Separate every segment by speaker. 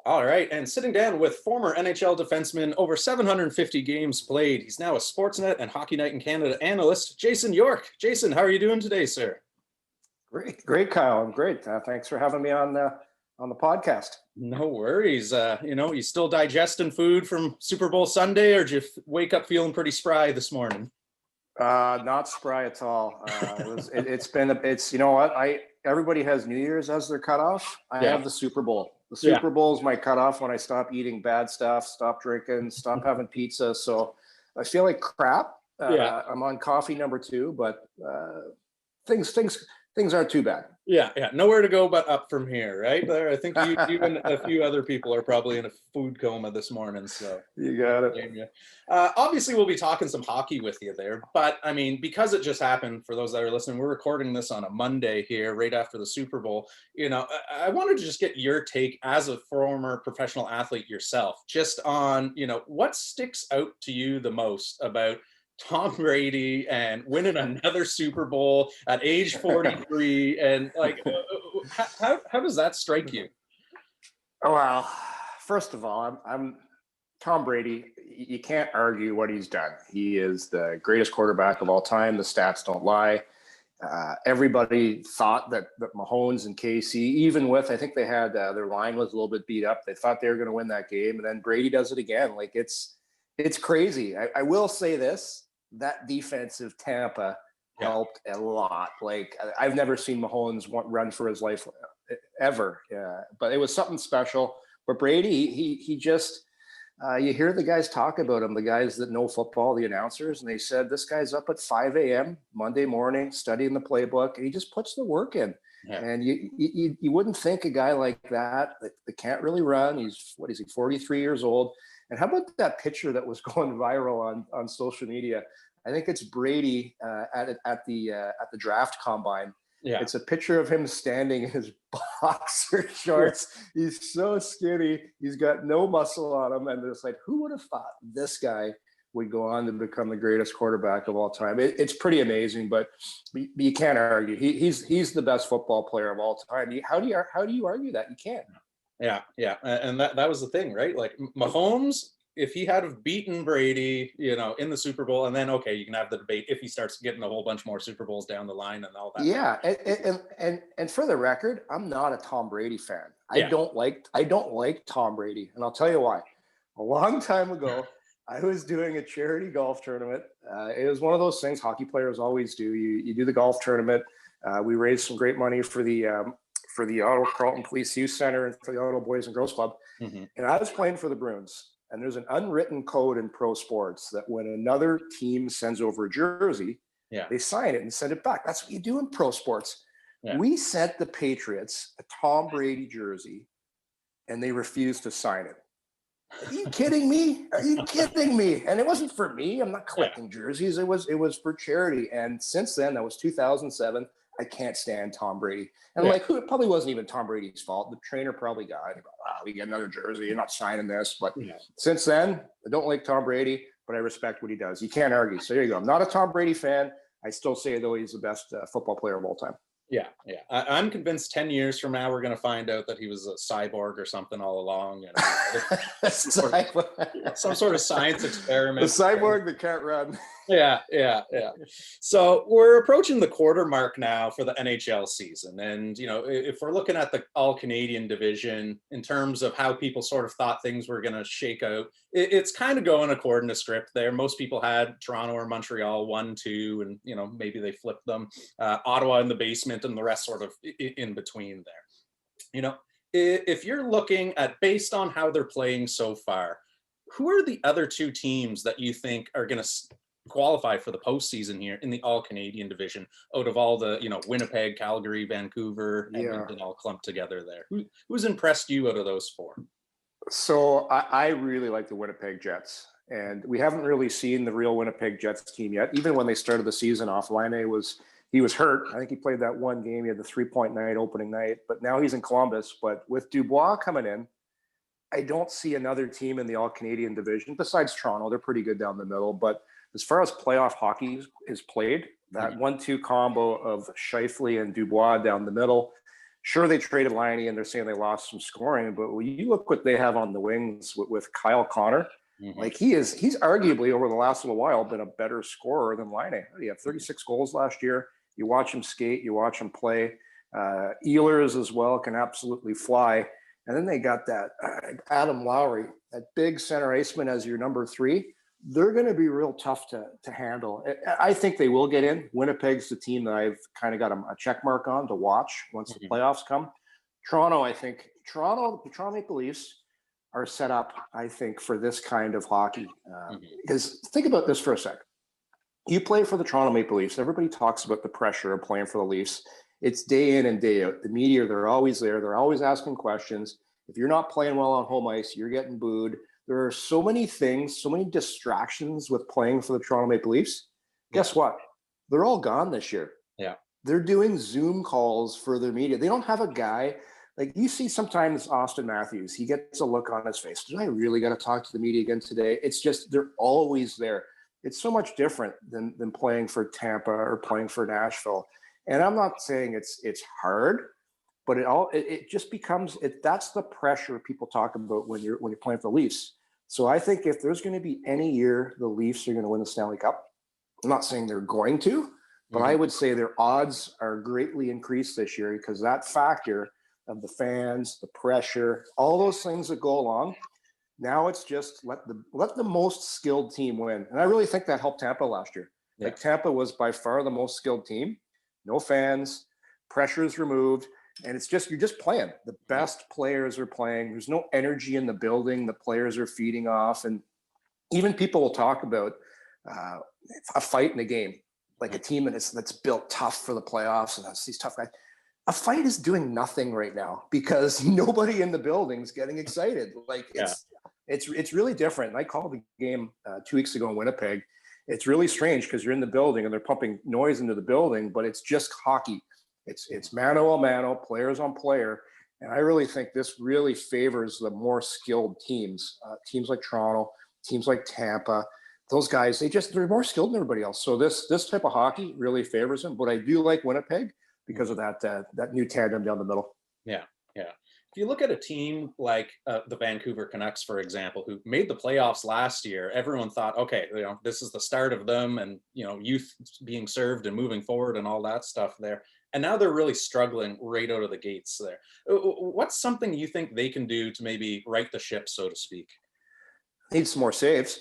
Speaker 1: All right, and sitting down with former NHL defenseman, over 750 games played. He's now a Sportsnet and Hockey Night in Canada analyst, Jason York. Jason, how are you doing today, sir?
Speaker 2: Great, Kyle. I'm great. Thanks for having me on the podcast.
Speaker 1: No worries. You still digesting food from Super Bowl Sunday, or did you wake up feeling pretty spry this morning?
Speaker 2: Not spry at all. It's you know what? Everybody has New Year's as their cutoff. I have the Super Bowl. The Super Bowl is my cutoff when I stop eating bad stuff, stop drinking, stop having pizza. So I feel like crap. I'm on coffee number 2, but things aren't too bad.
Speaker 1: Yeah. Nowhere to go but up from here, right? I think you and a few other people are probably in a food coma this morning. So
Speaker 2: you got it.
Speaker 1: Obviously, we'll be talking some hockey with you there, but I mean, because it just happened, for those that are listening, we're recording this on a Monday here, right after the Super Bowl. I wanted to just get your take as a former professional athlete yourself, just on, what sticks out to you the most about Tom Brady and winning another Super Bowl at age 43, and how does that strike you?
Speaker 2: Well, first of all, I'm Tom Brady. You can't argue what he's done. He is the greatest quarterback of all time. The stats don't lie. Everybody thought that Mahomes and KC, even with, I think they had their line was a little bit beat up. They thought they were going to win that game, and then Brady does it again. It's crazy. I will say this. That defense of Tampa helped a lot. I've never seen Mahomes run for his life ever. But it was something special. But Brady, he just, you hear the guys talk about him, the guys that know football, the announcers, and they said, this guy's up at 5 a.m. Monday morning, studying the playbook, and he just puts the work in. Yeah. And you wouldn't think a guy like that can't really run. He's 43 years old. And how about that picture that was going viral on social media? I think it's Brady at the draft combine. Yeah. It's a picture of him standing in his boxer shorts. Yeah. He's so skinny. He's got no muscle on him. And it's like, who would have thought this guy would go on to become the greatest quarterback of all time? It's pretty amazing, but you can't argue. He's the best football player of all time. How do you argue that? You can't.
Speaker 1: Yeah. And that was the thing, right? Like Mahomes, if he had have beaten Brady, in the Super Bowl, and then, okay, you can have the debate if he starts getting a whole bunch more Super Bowls down the line and all that.
Speaker 2: Yeah. And for the record, I'm not a Tom Brady fan. I don't like Tom Brady. And I'll tell you why. A long time ago, I was doing a charity golf tournament. It was one of those things hockey players always do. You do the golf tournament. We raised some great money for the Ottawa Carleton Police Youth Center and for the Ottawa Boys and Girls Club. Mm-hmm. And I was playing for the Bruins. And there's an unwritten code in pro sports that when another team sends over a jersey, they sign it and send it back. That's what you do in pro sports. Yeah. We sent the Patriots a Tom Brady jersey, and they refused to sign it. Are you kidding me? And it wasn't for me. I'm not collecting jerseys. It was for charity. And since then, that was 2007. I can't stand Tom Brady. And it probably wasn't even Tom Brady's fault. The trainer probably got it. We get another jersey. You're not signing this. But since then, I don't like Tom Brady, but I respect what he does. You can't argue. So there you go. I'm not a Tom Brady fan. I still say, though, he's the best football player of all time.
Speaker 1: Yeah. I'm convinced 10 years from now, we're going to find out that he was a cyborg or something all along. Some sort of science experiment.
Speaker 2: The cyborg that can't run.
Speaker 1: Yeah. So we're approaching the quarter mark now for the NHL season. And, if we're looking at the All-Canadian division in terms of how people sort of thought things were going to shake out, it's kind of going according to script there. Most people had Toronto or Montreal 1-2, and, maybe they flipped them. Ottawa in the basement and the rest sort of in between there. If you're looking at, based on how they're playing so far, who are the other two teams that you think are going to qualify for the postseason here in the All-Canadian division out of all the, Winnipeg, Calgary, Vancouver, Edmonton all clumped together there? Who's impressed you out of those four?
Speaker 2: So I really like the Winnipeg Jets, and we haven't really seen the real Winnipeg Jets team yet. Even when they started the season off, he was hurt. I think he played that one game. He had the 3-point night opening night, but now he's in Columbus. But with Dubois coming in, I don't see another team in the All-Canadian division besides Toronto. They're pretty good down the middle, but as far as playoff hockey is played, that 1-2 combo of Scheifele and Dubois down the middle, Sure, they traded Laine and they're saying they lost some scoring, but when you look what they have on the wings with Kyle Connor, like he's arguably over the last little while been a better scorer than Laine. He had 36 goals last year. You watch him skate, you watch him play. Ehlers as well can absolutely fly. And then they got that Adam Lowry, that big center iceman as your number 3. They're going to be real tough to handle. I think they will get in. Winnipeg's the team that I've kind of got a check mark on to watch once the playoffs come. Toronto, I think the Toronto Maple Leafs are set up, I think, for this kind of hockey. Because think about this for a sec. You play for the Toronto Maple Leafs. Everybody talks about the pressure of playing for the Leafs. It's day in and day out. The media, they're always there. They're always asking questions. If you're not playing well on home ice, you're getting booed. There are so many things, so many distractions with playing for the Toronto Maple Leafs. Guess what? They're all gone this year.
Speaker 1: Yeah.
Speaker 2: They're doing Zoom calls for their media. They don't have a guy. Like you see sometimes Austin Matthews, he gets a look on his face. Did I really got to talk to the media again today? It's just, they're always there. It's so much different than playing for Tampa or playing for Nashville. And I'm not saying it's hard, but it just becomes that's the pressure people talk about when you're playing for the Leafs. So I think if there's going to be any year the Leafs are going to win the Stanley Cup, I'm not saying they're going to, but I would say their odds are greatly increased this year because that factor of the fans, the pressure, all those things that go along. Now it's just let the most skilled team win. And I really think that helped Tampa last year. Yeah. Like Tampa was by far the most skilled team. No fans, pressure is removed. And it's just, you're just playing. The best players are playing. There's no energy in the building. The players are feeding off. And even people will talk about a fight in a game, like a team that's built tough for the playoffs and has these tough guys. A fight is doing nothing right now because nobody in the building's getting excited. Like it's really different. And I called the game 2 weeks ago in Winnipeg. It's really strange because you're in the building and they're pumping noise into the building, but it's just hockey. It's mano a mano, players on player. And I really think this really favors the more skilled teams, teams like Toronto, teams like Tampa. Those guys, they're more skilled than everybody else. So this type of hockey really favors them. But I do like Winnipeg because of that new tandem down the middle.
Speaker 1: Yeah. If you look at a team like the Vancouver Canucks, for example, who made the playoffs last year, everyone thought, okay, this is the start of them and, youth being served and moving forward and all that stuff there. And now they're really struggling right out of the gates there. What's something you think they can do to maybe right the ship, so to speak?
Speaker 2: Need some more saves.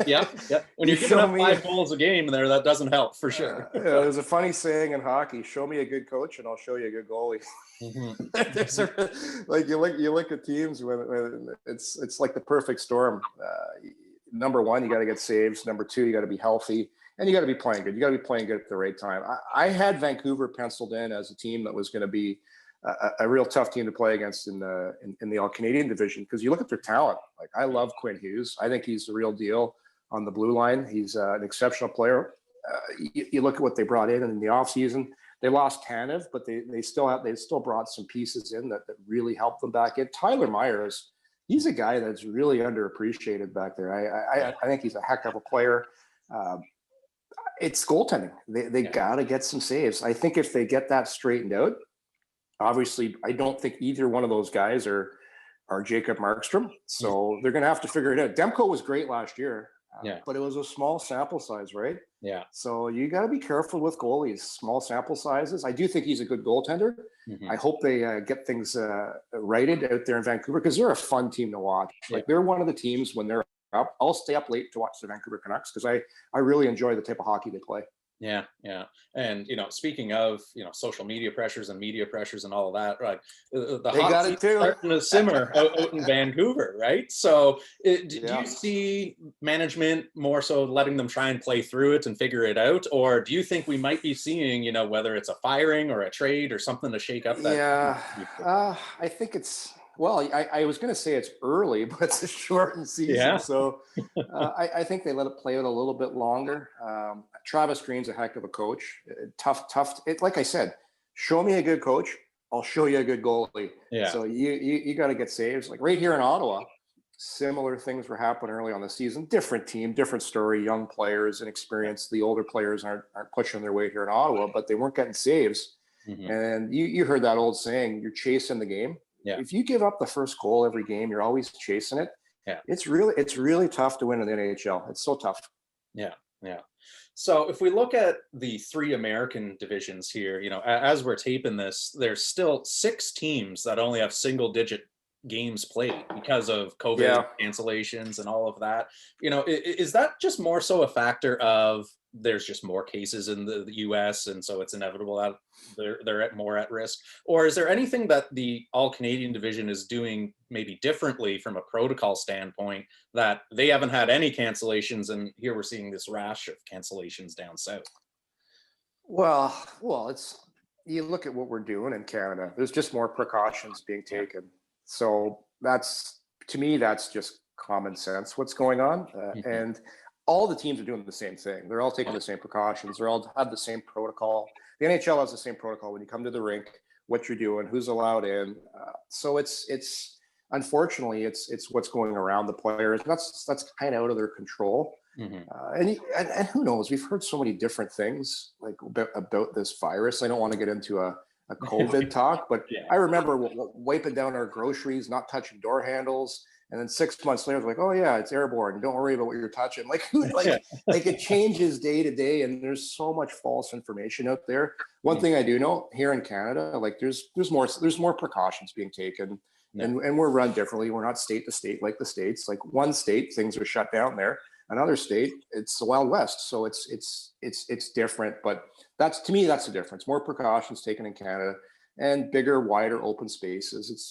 Speaker 1: Yeah. When you're giving up 5 goals a game there, that doesn't help for sure.
Speaker 2: There's a funny saying in hockey: "Show me a good coach, and I'll show you a good goalie." Like you look at teams when it's like the perfect storm. Number one, you got to get saves. Number two, you got to be healthy, and you got to be playing good. You got to be playing good at the right time. I had Vancouver penciled in as a team that was going to be a real tough team to play against in the All Canadian division because you look at their talent. Like I love Quinn Hughes. I think he's the real deal on the blue line. He's an exceptional player. You look at what they brought in the offseason. They lost Tanev, but they still brought some pieces in that really helped them back in. Tyler Myers, he's a guy that's really underappreciated back there. I think he's a heck of a player. It's goaltending. They got to get some saves. I think if they get that straightened out, obviously, I don't think either one of those guys are Jacob Markstrom. So they're going to have to figure it out. Demko was great last year, but it was a small sample size, right? Yeah. So you got to be careful with goalies, small sample sizes. I do think he's a good goaltender. I hope they get things righted out there in Vancouver because they're a fun team to watch. Like they're one of the teams when they're up. I'll stay up late to watch the Vancouver Canucks because I really enjoy the type of hockey they play.
Speaker 1: Yeah. And, speaking of, social media pressures and media pressures and all of that, right? The hot seat's starting to simmer out in Vancouver, right? So do you see management more so letting them try and play through it and figure it out? Or do you think we might be seeing, whether it's a firing or a trade or something to shake up that?
Speaker 2: Yeah, I think it's, well, I was going to say it's early, but it's a shortened season. Yeah. So I think they let it play out a little bit longer. Travis Green's a heck of a coach. Tough. Like I said, show me a good coach, I'll show you a good goalie. Yeah. So you got to get saves. Like right here in Ottawa, similar things were happening early on the season. Different team, different story, young players and experience. The older players aren't pushing their weight here in Ottawa, but they weren't getting saves.
Speaker 1: Mhm.
Speaker 2: And you heard that old saying, you're chasing the game.
Speaker 1: Yeah.
Speaker 2: If you give up the first goal every game, you're always chasing it.
Speaker 1: Yeah.
Speaker 2: It's really tough to win in the NHL. It's so tough.
Speaker 1: Yeah, yeah. So if we look at the three American divisions here, as we're taping this, there's still six teams that only have single digit games played because of COVID
Speaker 2: Yeah.
Speaker 1: cancellations and all of that. Is that just more so a factor of there's just more cases in the US and so it's inevitable that they're more at risk? Or is there anything that the All Canadian division is doing maybe differently from a protocol standpoint that they haven't had any cancellations and here we're seeing this rash of cancellations down south?
Speaker 2: Well, you look at what we're doing in Canada. There's just more precautions being
Speaker 1: Yeah.
Speaker 2: taken. So to me, that's just common sense. What's going on,
Speaker 1: Mhm.
Speaker 2: and all the teams are doing the same thing. They're all taking the same precautions. They're all have the same protocol. The NHL has the same protocol when you come to the rink, what you're doing, who's allowed in. So it's unfortunately it's what's going around the players. That's kind of out of their control.
Speaker 1: Mhm.
Speaker 2: And who knows? We've heard so many different things like about this virus. I don't want to get into a COVID talk, but
Speaker 1: Yeah.
Speaker 2: I remember wiping down our groceries, not touching door handles, and then 6 months later, it's like, oh yeah, it's airborne. Don't worry about what you're touching. Like it changes day to day, and there's so much false information out there. One thing I do know here in Canada, like there's more precautions being taken,
Speaker 1: Yeah.
Speaker 2: and we're run differently. We're not state to state like the states. Like one state, things are shut down there. Another state, it's the Wild West, so it's different. But to me, that's the difference. More precautions taken in Canada, and bigger, wider, open spaces. It's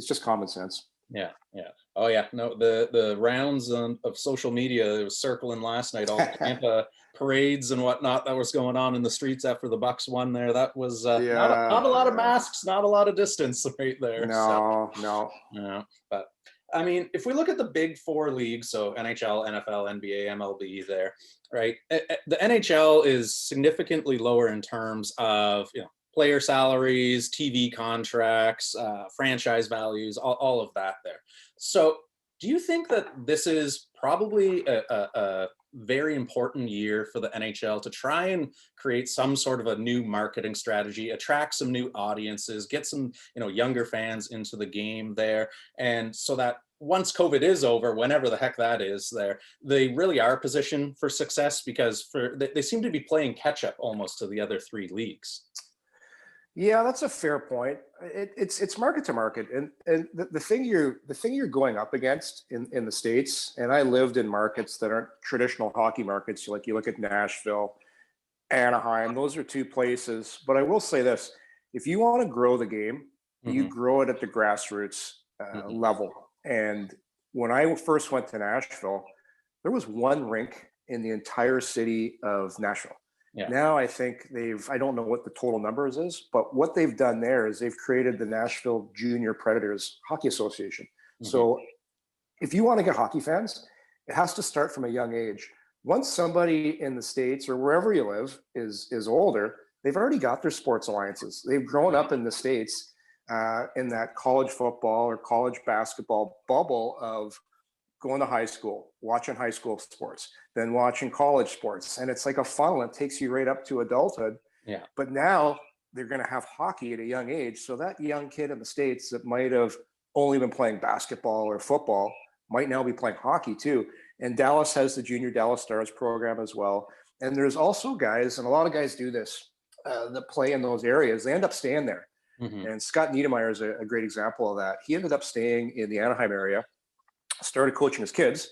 Speaker 2: just common sense.
Speaker 1: Yeah, yeah. Oh yeah. No, the rounds of social media, it was circling last night, all the Tampa parades and whatnot that was going on in the streets after the Bucks won there. That was not a lot of
Speaker 2: Yeah.
Speaker 1: masks, not a lot of distance right there. So
Speaker 2: No.
Speaker 1: yeah, but I mean, if we look at the big four leagues, so NHL, NFL, NBA, MLB, there, right? The NHL is significantly lower in terms of player salaries, TV contracts, franchise values, all of that there. So, do you think that this is probably a very important year for the NHL to try and create some sort of a new marketing strategy, attract some new audiences, get some younger fans into the game there, and so that once COVID is over, whenever the heck that is, there they really are positioned for success because they seem to be playing catch up almost to the other three leagues.
Speaker 2: Yeah, that's a fair point. It's market to market, and the thing you're going up against in the States, and I lived in markets that aren't traditional hockey markets. Like you look at Nashville, Anaheim; those are two places. But I will say this: if you want to grow the game, you
Speaker 1: Hmm.
Speaker 2: grow it at the grassroots
Speaker 1: Hmm.
Speaker 2: level. And when I first went to Nashville, there was one rink in the entire city of Nashville.
Speaker 1: Yeah.
Speaker 2: Now I think I don't know what the total numbers is, but what they've done there is they've created the Nashville Junior Predators Hockey Association.
Speaker 1: Hmm.
Speaker 2: So if you want to get hockey fans, it has to start from a young age. Once somebody in the States or wherever you live is older, they've already got their sports alliances. They've grown up in the States in that college football or college basketball bubble of going to high school, watching high school sports, then watching college sports. And it's like a funnel. It takes you right up to adulthood.
Speaker 1: Yeah.
Speaker 2: But now they're going to have hockey at a young age. So that young kid in the States that might have only been playing basketball or football might now be playing hockey too. And Dallas has the Junior Dallas Stars program as well. And there's also guys, and a lot of guys do this, that play in those areas. They end up staying there.
Speaker 1: Hmm.
Speaker 2: And Scott Niedermayer is a great example of that. He ended up staying in the Anaheim area, started coaching his kids.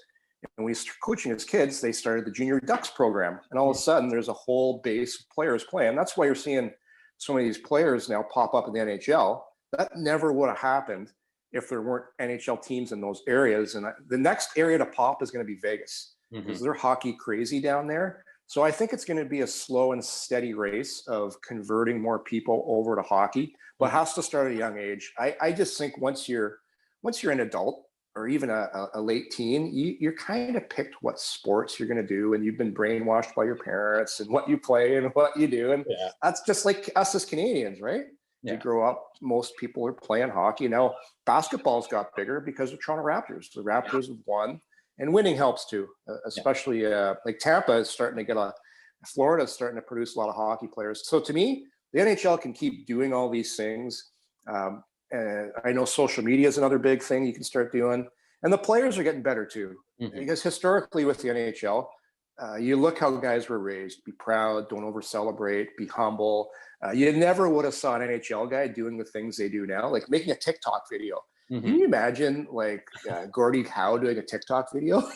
Speaker 2: And when he's coaching his kids, they started the Junior Ducks program. And all of a sudden, there's a whole base of players playing. That's why you're seeing so many of these players now pop up in the NHL. That never would have happened if there weren't NHL teams in those areas. And the next area to pop is going to be Vegas because they're hockey crazy down there. So I think it's going to be a slow and steady race of converting more people over to hockey, but it has to start at a young age. I just think once you're an adult, or even a late teen, you're kind of picked what sports you're going to do, and you've been brainwashed by your parents and what you play and what you do. And that's just like us as Canadians, right?
Speaker 1: Yeah.
Speaker 2: You grow up, most people are playing hockey. Now, basketball's got bigger because of Toronto Raptors. The Raptors have won, and winning helps too, especially like Tampa is starting to Florida is starting to produce a lot of hockey players. So to me, the NHL can keep doing all these things. And I know social media is another big thing you can start doing. And the players are getting better too. Because historically with the NHL, you look how guys were raised: be proud, don't over celebrate, be humble. You never would have saw an NHL guy doing the things they do now, like making a TikTok video. Can you imagine like Gordie Howe doing a TikTok video?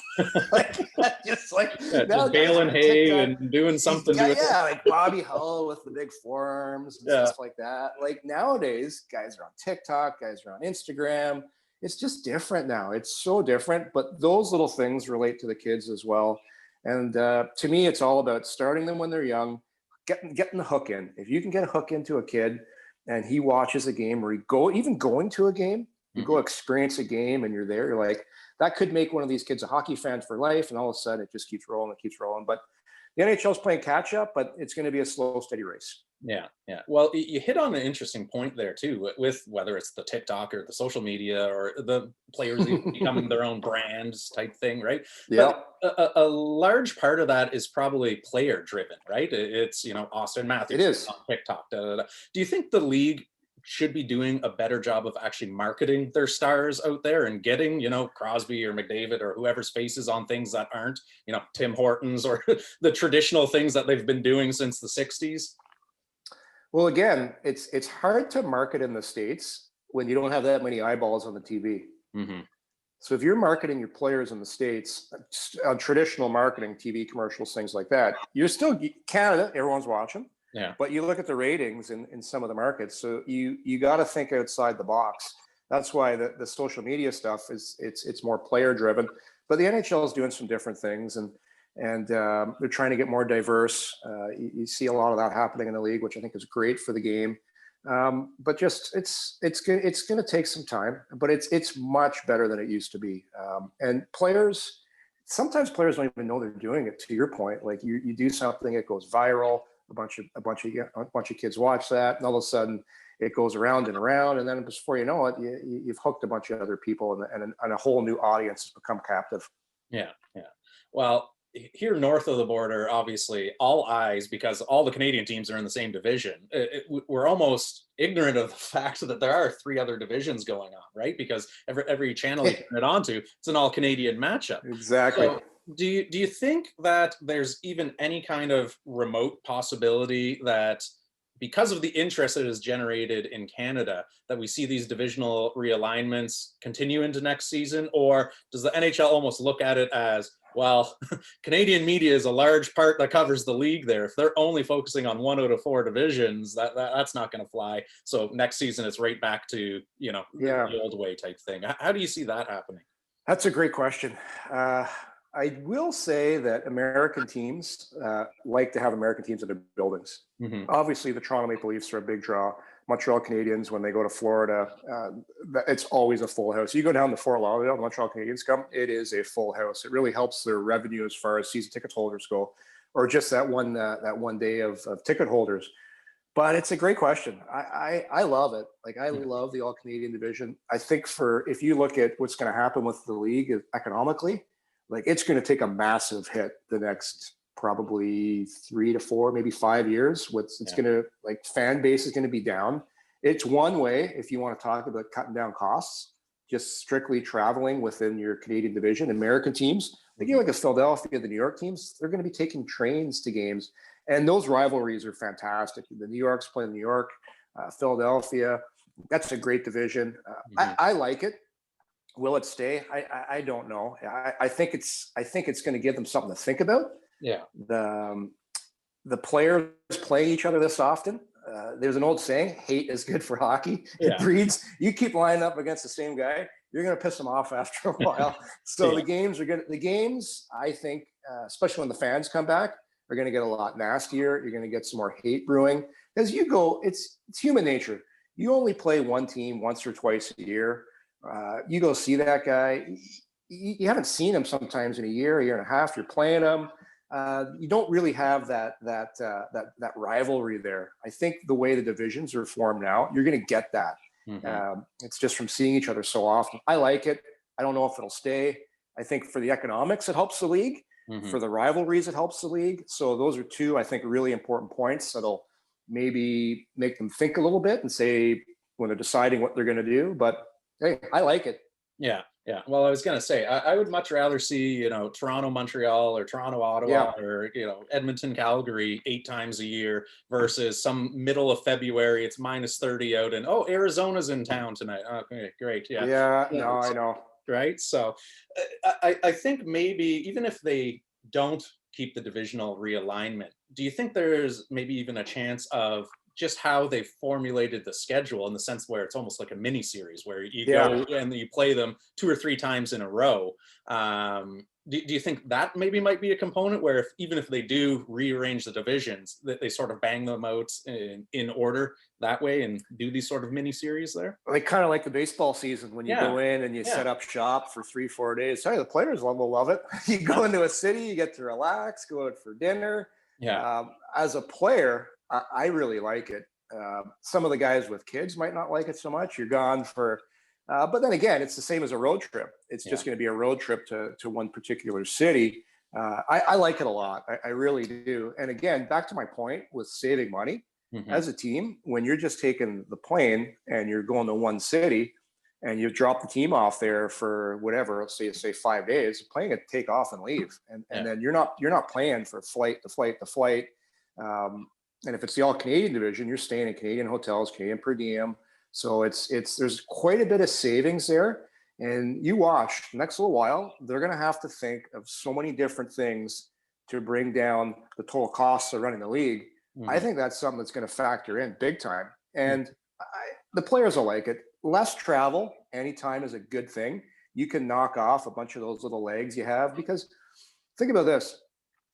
Speaker 2: Like, just
Speaker 1: just baling hay and doing something.
Speaker 2: Like Bobby Hull with the big forearms and stuff like that. Like nowadays, guys are on TikTok, guys are on Instagram. It's just different now. It's so different, but those little things relate to the kids as well. And to me, it's all about starting them when they're young, getting the hook in. If you can get a hook into a kid and he watches a game, or even going to a game, you go experience a game and you're there, you're like, that could make one of these kids a hockey fan for life. And all of a sudden it just keeps rolling. But the NHL is playing catch up, but it's going to be a slow, steady race.
Speaker 1: Yeah. Well, you hit on an interesting point there too, with whether it's the TikTok or the social media or the players becoming their own brands type thing, right?
Speaker 2: Yeah.
Speaker 1: A large part of that is probably player driven, right? It's, Austin Matthews.
Speaker 2: It is
Speaker 1: on TikTok. Do you think the league should be doing a better job of actually marketing their stars out there and getting, Crosby or McDavid or whoever's faces on things that aren't, Tim Hortons or the traditional things that they've been doing since the 60s?
Speaker 2: Well, again, it's hard to market in the States when you don't have that many eyeballs on the TV. So if you're marketing your players in the States on traditional marketing, TV commercials, things like that, you're still Canada, everyone's watching.
Speaker 1: Yeah.
Speaker 2: But you look at the ratings in some of the markets, so you got to think outside the box. That's why the social media stuff it's more player driven. But the NHL is doing some different things, and they're trying to get more diverse. You see a lot of that happening in the league, which I think is great for the game. But just it's going to take some time, but it's much better than it used to be. And sometimes players don't even know they're doing it. To your point, like you do something, it goes viral. A bunch of kids watch that, and all of a sudden it goes around and around, and then before you know it, you've hooked a bunch of other people, and a whole new audience has become captive.
Speaker 1: Yeah. Well, here north of the border, obviously, all eyes, because all the Canadian teams are in the same division. We're almost ignorant of the fact that there are 3 other divisions going on, right? Because every channel you turn it onto, it's an all Canadian matchup.
Speaker 2: Exactly.
Speaker 1: So, do you think that there's even any kind of remote possibility that, because of the interest that is generated in Canada, that we see these divisional realignments continue into next season? Or does the NHL almost look at it as, well, Canadian media is a large part that covers the league there. If they're only focusing on 1 out of 4 divisions, that's not going to fly. So next season it's right back to, the old way type thing. How do you see that happening?
Speaker 2: That's a great question. I will say that American teams like to have American teams in their buildings. Obviously, the Toronto Maple Leafs are a big draw. Montreal Canadiens, when they go to Florida, it's always a full house. You go down to Fort Lauderdale, the Montreal Canadiens come, it is a full house. It really helps their revenue as far as season ticket holders go, or just that one day of ticket holders. But it's a great question. I love it. Like, I love the all Canadian division. I think if you look at what's going to happen with the league economically, like, it's going to take a massive hit the next probably 3 to 4, maybe 5 years. It's going to, like, fan base is going to be down. It's one way, if you want to talk about cutting down costs, just strictly traveling within your Canadian division. American teams, like a Philadelphia, the New York teams, they're going to be taking trains to games. And those rivalries are fantastic. The New York's playing New York, Philadelphia. That's a great division. I like it. Will it stay? I don't know. I think it's going to give them something to think about.
Speaker 1: Yeah.
Speaker 2: The players playing each other this often. There's an old saying: hate is good for hockey.
Speaker 1: Yeah.
Speaker 2: It breeds. You keep lining up against the same guy, you're going to piss them off after a while. So the games, I think, especially when the fans come back, are going to get a lot nastier. You're going to get some more hate brewing. As you go, it's human nature. You only play one team once or twice a year. You go see that guy. You haven't seen him sometimes in a year and a half. You're playing him. You don't really have that rivalry there. I think the way the divisions are formed now, you're going to get that. It's just from seeing each other so often. I like it. I don't know if it'll stay. I think for the economics, it helps the league. For the rivalries, it helps the league. So those are 2, I think, really important points that'll maybe make them think a little bit and say when they're deciding what they're going to do. But hey, I like it.
Speaker 1: Yeah. Yeah. Well, I was going to say, I would much rather see, Toronto, Montreal, or Toronto, Ottawa, or, Edmonton, Calgary 8 times a year versus some middle of February. It's -30 out and, oh, Arizona's in town tonight. Okay, great. Yeah.
Speaker 2: Yeah. No, I know.
Speaker 1: Right. So I think maybe even if they don't keep the divisional realignment, do you think there's maybe even a chance of just how they formulated the schedule in the sense where it's almost like a mini series where you go and you play them 2 or 3 times in a row? Do you think that maybe might be a component where even if they do rearrange the divisions, that they sort of bang them out in order that way and do these sort of mini series there?
Speaker 2: Like kind of like the baseball season when you go in and you set up shop for 3-4 days. Sorry, the players will love it. You go into a city, you get to relax, go out for dinner.
Speaker 1: Yeah.
Speaker 2: As a player, I really like it. Some of the guys with kids might not like it so much. You're gone for, but then again, it's the same as a road trip. It's just going to be a road trip to one particular city. I like it a lot. I really do. And again, back to my point with saving money as a team, when you're just taking the plane and you're going to one city and you drop the team off there for whatever, let's say 5 days, playing it, take off and leave. And then you're not playing for flight to flight. And if it's the all Canadian division, you're staying in Canadian hotels, Canadian per diem. So there's quite a bit of savings there. And you watch the next little while, they're going to have to think of so many different things to bring down the total costs of running the league. I think that's something that's going to factor in big time. And the players will like it. Less travel anytime is a good thing. You can knock off a bunch of those little legs you have, because think about this.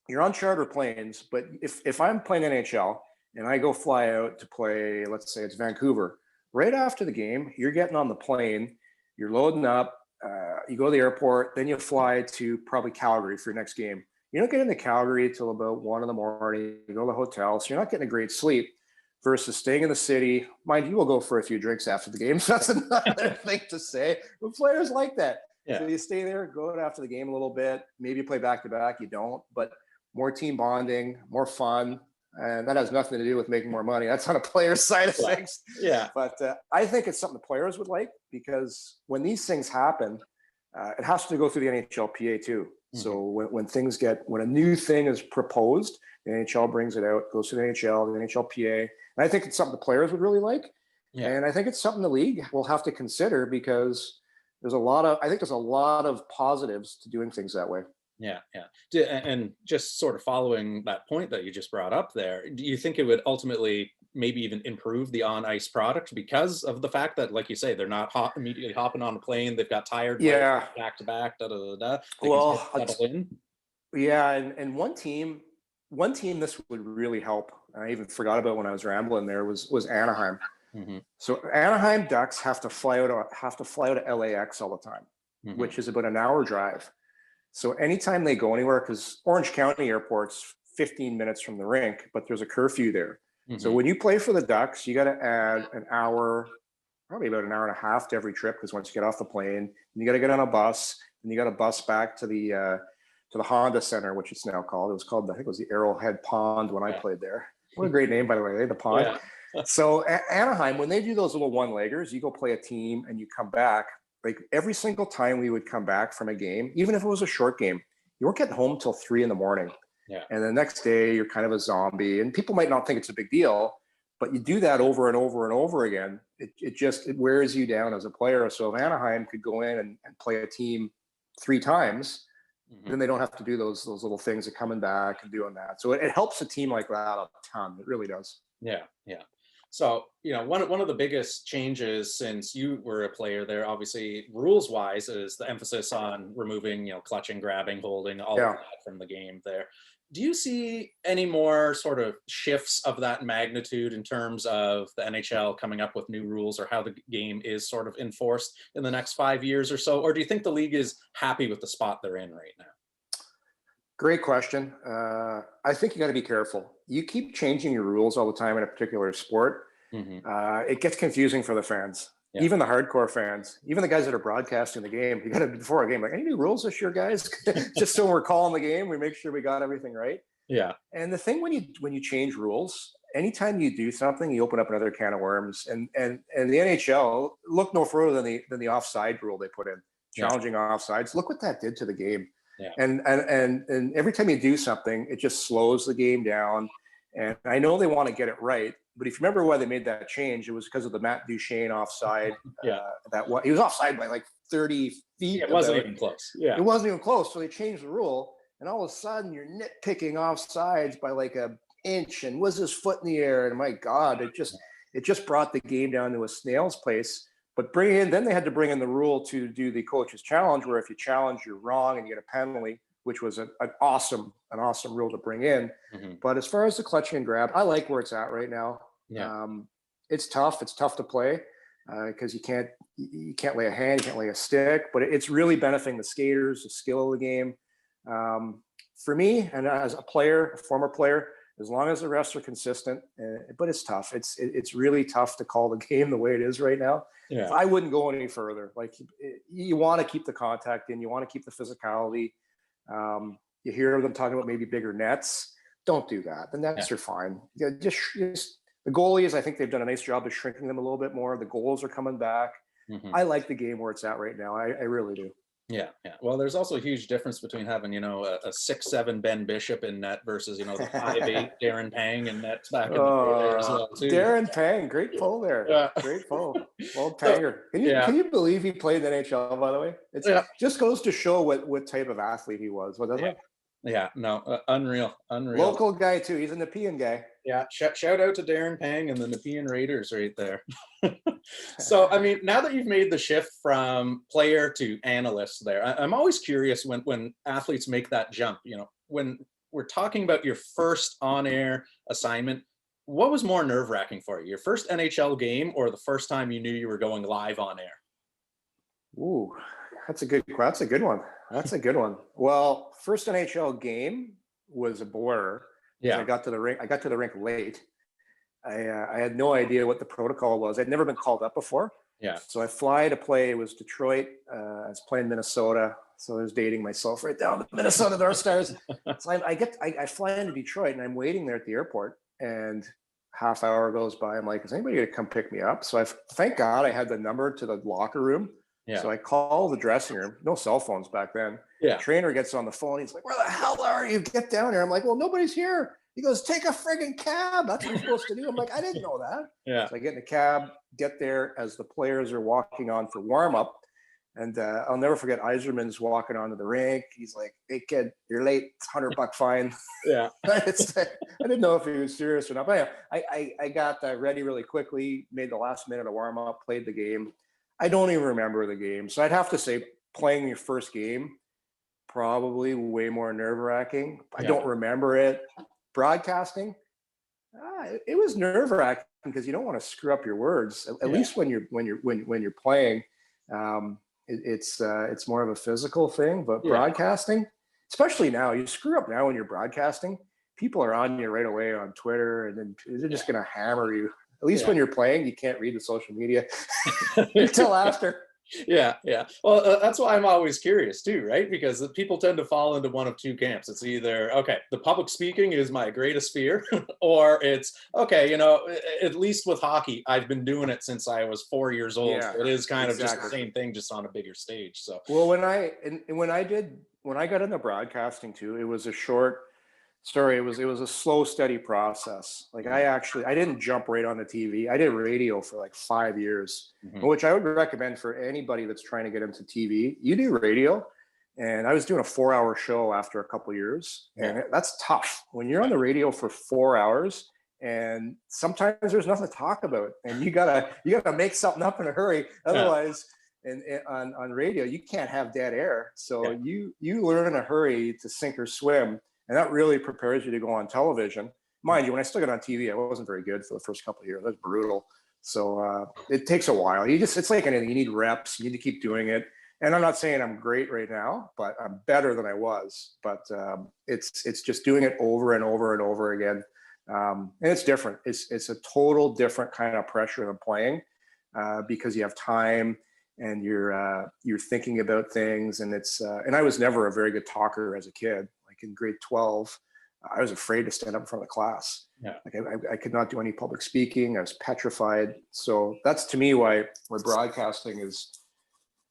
Speaker 2: You're on charter planes, but if I'm playing NHL and I go fly out to play, let's say it's Vancouver, right after the game, you're getting on the plane, you're loading up, you go to the airport, then you fly to probably Calgary for your next game. You don't get into Calgary till about 1 in the morning. You go to the hotel, so you're not getting a great sleep. Versus staying in the city. Mind you, will go for a few drinks after the game. So that's another thing to say. But players like that. Yeah. So you stay there, go out after the game a little bit. Maybe you play back-to-back, you don't. But more team bonding, more fun. And that has nothing to do with making more money. That's on a player's side of things.
Speaker 1: Yeah.
Speaker 2: But I think it's something the players would like, because when these things happen, it has to go through the NHLPA too. So when a new thing is proposed, the NHL brings it out, goes to the NHL, the NHLPA. And I think it's something the players would really like. Yeah. And I think it's something the league will have to consider, because there's a lot of positives to doing things that way.
Speaker 1: Yeah. And just sort of following that point that you just brought up there, do you think it would ultimately maybe even improve the on-ice product because of the fact that, like you say, they're not immediately hopping on a plane, they've got tired back-to-back,
Speaker 2: Well, yeah, and one team this would really help. I even forgot about when I was rambling there was Anaheim. So Anaheim Ducks have to fly out to LAX all the time, which is about an hour drive. So anytime they go anywhere, because Orange County Airport's 15 minutes from the rink, but there's a curfew there. So when you play for the Ducks, you got to add an hour, probably about an hour and a half to every trip, because once you get off the plane, you got to get on a bus, and you got to bus back to the Honda Center, which it's now called. It was called, I think it was the Arrowhead Pond when I played there. What a great name, by the way, the Pond. Yeah. So Anaheim, when they do those little one-leggers, you go play a team and you come back. Like every single time we would come back from a game, even if it was a short game, you weren't getting home till 3 a.m. Yeah. And the next day you're kind of a zombie, and people might not think it's a big deal, but you do that over and over and over again. It wears you down as a player. So if Anaheim could go in and play a team 3 times, then they don't have to do those little things of coming back and doing that. So it helps a team like that a ton. It really does.
Speaker 1: Yeah. So, one of the biggest changes since you were a player there, obviously rules wise, is the emphasis on removing, clutching, grabbing, holding, all of that from the game there. Do you see any more sort of shifts of that magnitude in terms of the NHL coming up with new rules, or how the game is sort of enforced in the next 5 years or so? Or do you think the league is happy with the spot they're in right now?
Speaker 2: Great question. I think you got to be careful. You keep changing your rules all the time in a particular sport. It gets confusing for the fans, even the hardcore fans, even the guys that are broadcasting the game. You got to, before a game, like, any new rules this year, guys? Just so we're calling the game, we make sure we got everything right. Yeah. And the thing when you change rules, anytime you do something, you open up another can of worms. And the NHL, look no further than the offside rule they put in, challenging offsides. Look what that did to the game.
Speaker 1: Yeah.
Speaker 2: And every time you do something, it just slows the game down. And I know they want to get it right, but if you remember why they made that change, it was because of the Matt Duchene offside. He was offside by like 30 feet.
Speaker 1: It wasn't even close. Yeah,
Speaker 2: it wasn't even close. So they changed the rule, and all of a sudden you're nitpicking offsides by like an inch, and was his foot in the air? And my God, it just brought the game down to a snail's pace. But then they had to bring in the rule to do the coach's challenge, where if you challenge, you're wrong and you get a penalty, which was an awesome rule to bring in.
Speaker 1: Mm-hmm.
Speaker 2: But as far as the clutching and grab, I like where it's at right now.
Speaker 1: Yeah.
Speaker 2: It's tough. It's tough to play because you can't lay a hand, you can't lay a stick. But it's really benefiting the skaters, the skill of the game. For me, and as a former player, as long as the refs are consistent, but it's tough. It's really tough to call the game the way it is right now.
Speaker 1: Yeah.
Speaker 2: I wouldn't go any further. Like, you want to keep the contact in, you want to keep the physicality. You hear them talking about maybe bigger nets. Don't do that. The nets are fine. Just the goalies, I think they've done a nice job of shrinking them a little bit more. The goals are coming back.
Speaker 1: Mm-hmm.
Speaker 2: I like the game where it's at right now. I really do.
Speaker 1: Yeah. Well, there's also a huge difference between having, a 6'7" Ben Bishop in net versus, the 5'8" Darren Pang in net back in the day there as well, too.
Speaker 2: Darren Pang, great pull there.
Speaker 1: Yeah.
Speaker 2: Great pull. Well, Panger. Can you believe he played in the NHL, by the way? It just goes to show what type of athlete he was, doesn't it?
Speaker 1: Yeah, no, unreal.
Speaker 2: Local guy, too. He's a Nepean guy.
Speaker 1: Yeah, shout out to Darren Pang and the Nepean Raiders right there. So, I mean, now that you've made the shift from player to analyst there, I'm always curious when athletes make that jump, when we're talking about your first on-air assignment, what was more nerve-wracking for you, your first NHL game or the first time you knew you were going live on air?
Speaker 2: Ooh, that's a good one. That's a good one. Well, first NHL game was a blur.
Speaker 1: Yeah.
Speaker 2: I got to the rink late. I had no idea what the protocol was. I'd never been called up before.
Speaker 1: Yeah.
Speaker 2: So I fly to play. It was Detroit. I was playing Minnesota. So I was dating myself right down the Minnesota North Stars. So I fly into Detroit and I'm waiting there at the airport, and half hour goes by. I'm like, is anybody going to come pick me up? So thank God I had the number to the locker room.
Speaker 1: Yeah.
Speaker 2: So I call the dressing room. No cell phones back then.
Speaker 1: Yeah.
Speaker 2: Trainer gets on the phone. He's like, where the hell are you? Get down here. I'm like, well, nobody's here. He goes, take a friggin' cab. That's what you're supposed to do. I'm like, I didn't know that.
Speaker 1: Yeah.
Speaker 2: So I get in the cab, get there as the players are walking on for warm up. And I'll never forget, Yzerman's walking onto the rink. He's like, hey, kid, you're late. It's $100 fine.
Speaker 1: Yeah.
Speaker 2: I didn't know if he was serious or not. But anyway, I got ready really quickly, made the last minute of warm up, played the game. I don't even remember the game. So I'd have to say playing your first game, probably way more nerve-wracking. I don't remember it. Broadcasting, it was nerve-wracking because you don't want to screw up your words. At least when you're playing, it's more of a physical thing. But broadcasting, especially now, you screw up now when you're broadcasting, people are on you right away on Twitter, and then they're just going to hammer you. At least when you're playing, you can't read the social media until after.
Speaker 1: Yeah. Well, that's why I'm always curious too, right? Because people tend to fall into one of two camps. It's either, okay, the public speaking is my greatest fear, or it's, okay, at least with hockey, I've been doing it since I was 4 years old.
Speaker 2: Yeah,
Speaker 1: so it is kind of just the same thing, just on a bigger stage. So,
Speaker 2: well, when I got into broadcasting too, it was it was a slow, steady process. Like I didn't jump right on the TV. I did radio for like 5 years, which I would recommend for anybody that's trying to get into TV. You do radio, and I was doing a 4-hour show after a couple of years, and that's tough when you're on the radio for 4 hours. And sometimes there's nothing to talk about, and you gotta make something up in a hurry. Otherwise, on radio, you can't have dead air. So you learn in a hurry to sink or swim. And that really prepares you to go on television. Mind you, when I still got on TV, I wasn't very good for the first couple of years. That was brutal. So it takes a while. It's like anything. You need reps. You need to keep doing it. And I'm not saying I'm great right now, but I'm better than I was. But it's just doing it over and over and over again. And it's different. It's a total different kind of pressure than playing because you have time and you're thinking about things. And and I was never a very good talker as a kid. In grade 12, I was afraid to stand up in front of the class.
Speaker 1: Yeah.
Speaker 2: Like I could not do any public speaking. I was petrified. So that's to me why broadcasting is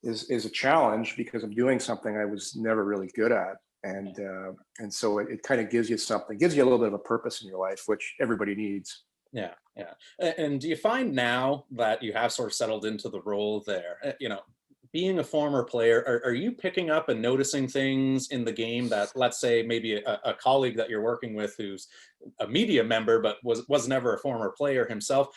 Speaker 2: a challenge, because I'm doing something I was never really good at. And so it kind of gives you something, gives you a little bit of a purpose in your life, which everybody needs.
Speaker 1: Yeah, yeah. And do you find now that you have sort of settled into the role there, being a former player, are you picking up and noticing things in the game that, let's say, maybe a colleague that you're working with who's a media member but was never a former player himself,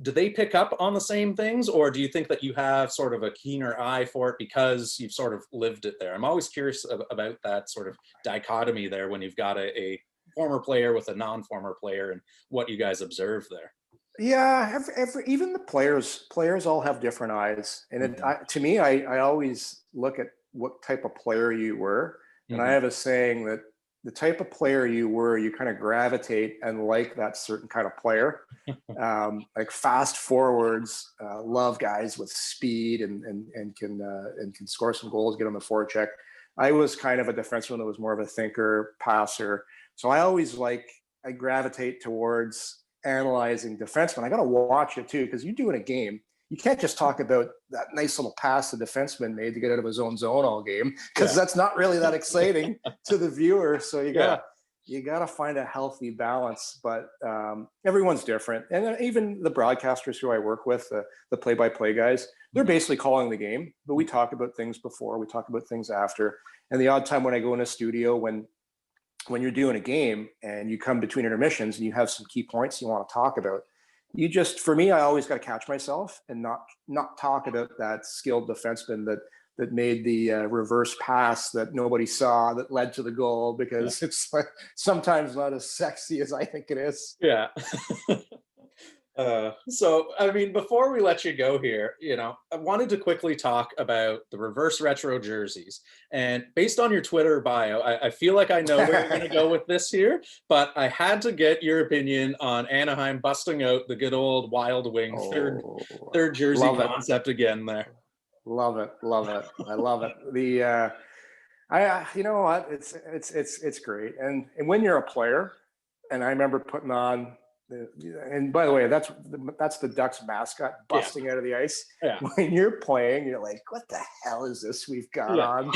Speaker 1: do they pick up on the same things, or do you think that you have sort of a keener eye for it because you've sort of lived it there? I'm always curious about that sort of dichotomy there when you've got a former player with a non-former player and what you guys observe there.
Speaker 2: Yeah, even the players all have different eyes, and to me, I always look at what type of player you were, and I have a saying that the type of player you were, you kind of gravitate and like that certain kind of player. Like fast forwards, love guys with speed and can score some goals, get on the forecheck. I was kind of a defenseman that was more of a thinker, passer, so I gravitate towards analyzing defensemen. I got to watch it too, because you do in a game, you can't just talk about that nice little pass the defenseman made to get out of his own zone all game, because that's not really that exciting to the viewer. So you gotta find a healthy balance. But everyone's different, and even the broadcasters who I work with, the play-by-play guys, they're basically calling the game. But we talk about things before, we talk about things after, and the odd time when I go in a studio when you're doing a game and you come between intermissions and you have some key points you want to talk about, for me, I always got to catch myself and not talk about that skilled defenseman that made the reverse pass that nobody saw that led to the goal, because it's like sometimes not as sexy as I think it is.
Speaker 1: Yeah. So, I mean, before we let you go here, I wanted to quickly talk about the reverse retro jerseys. And based on your Twitter bio, I feel like I know where you're going to go with this here, but I had to get your opinion on Anaheim busting out the good old Wild Wing third jersey concept again there.
Speaker 2: Love it. I love it. You know what? It's great. And when you're a player, and I remember putting on, and by the way, that's the Ducks mascot busting out of the ice.
Speaker 1: Yeah.
Speaker 2: When you're playing, you're like, what the hell is this we've got on?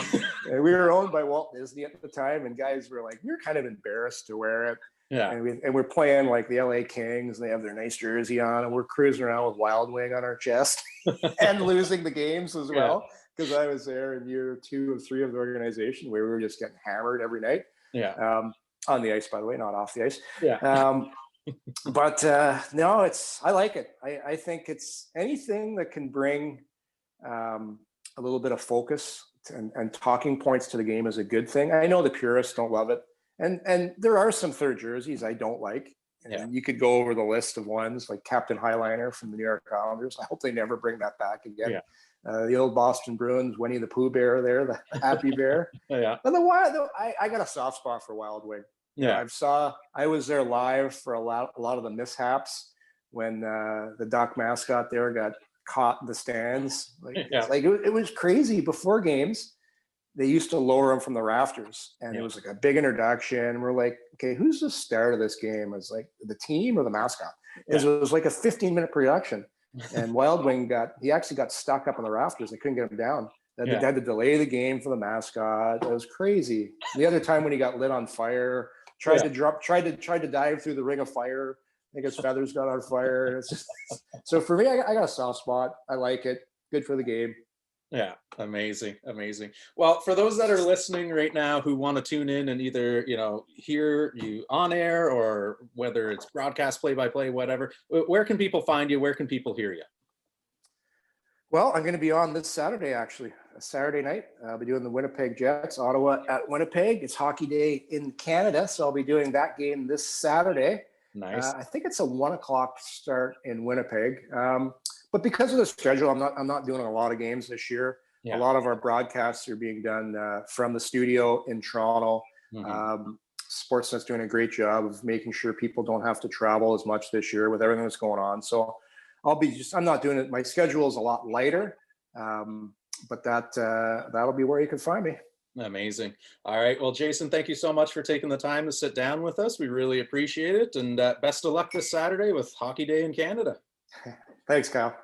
Speaker 2: And we were owned by Walt Disney at the time, and guys were like, we were kind of embarrassed to wear it.
Speaker 1: Yeah.
Speaker 2: And we're playing like the LA Kings, and they have their nice jersey on, and we're cruising around with Wild Wing on our chest and losing the games as well. Because I was there in year 2 of 3 of the organization, where we were just getting hammered every night.
Speaker 1: Yeah.
Speaker 2: On the ice, by the way, not off the ice.
Speaker 1: Yeah.
Speaker 2: But no, I like it. I think it's anything that can bring a little bit of focus and talking points to the game is a good thing. I know the purists don't love it. And there are some third jerseys I don't like. And you could go over the list of ones like Captain Highliner from the New York Islanders. I hope they never bring that back again.
Speaker 1: Yeah.
Speaker 2: The old Boston Bruins, Winnie the Pooh Bear there, the Happy Bear.
Speaker 1: Yeah.
Speaker 2: But I got a soft spot for Wild Wing.
Speaker 1: Yeah.
Speaker 2: I was there live for a lot of the mishaps when the Duck mascot there got caught in the stands. It was crazy. Before games, they used to lower him from the rafters, and it was like a big introduction. We're like, okay, who's the star of this game? It was like the team or the mascot. It was like a 15-minute production, and Wild Wing actually got stuck up on the rafters. They couldn't get him down. They had to delay the game for the mascot. It was crazy. The other time when he got lit on fire, tried to dive through the ring of fire. I think his feathers got on fire. So for me, I got a soft spot. I like it. Good for the game.
Speaker 1: Yeah, amazing. Well, for those that are listening right now who want to tune in and either, hear you on air, or whether it's broadcast, play-by-play, whatever, where can people find you? Where can people hear you?
Speaker 2: Well, I'm going to be on this Saturday, actually, a Saturday night. I'll be doing the Winnipeg Jets, Ottawa at Winnipeg. It's Hockey Day in Canada, so I'll be doing that game this Saturday.
Speaker 1: Nice.
Speaker 2: I think it's a 1:00 start in Winnipeg. But because of the schedule, I'm not doing a lot of games this year. Yeah. A lot of our broadcasts are being done from the studio in Toronto. Mm-hmm. Sportsnet's doing a great job of making sure people don't have to travel as much this year with everything that's going on. So I'm not doing it. My schedule is a lot lighter, but that'll be where you can find me.
Speaker 1: Amazing. All right. Well, Jason, thank you so much for taking the time to sit down with us. We really appreciate it. And best of luck this Saturday with Hockey Day in Canada.
Speaker 2: Thanks, Kyle.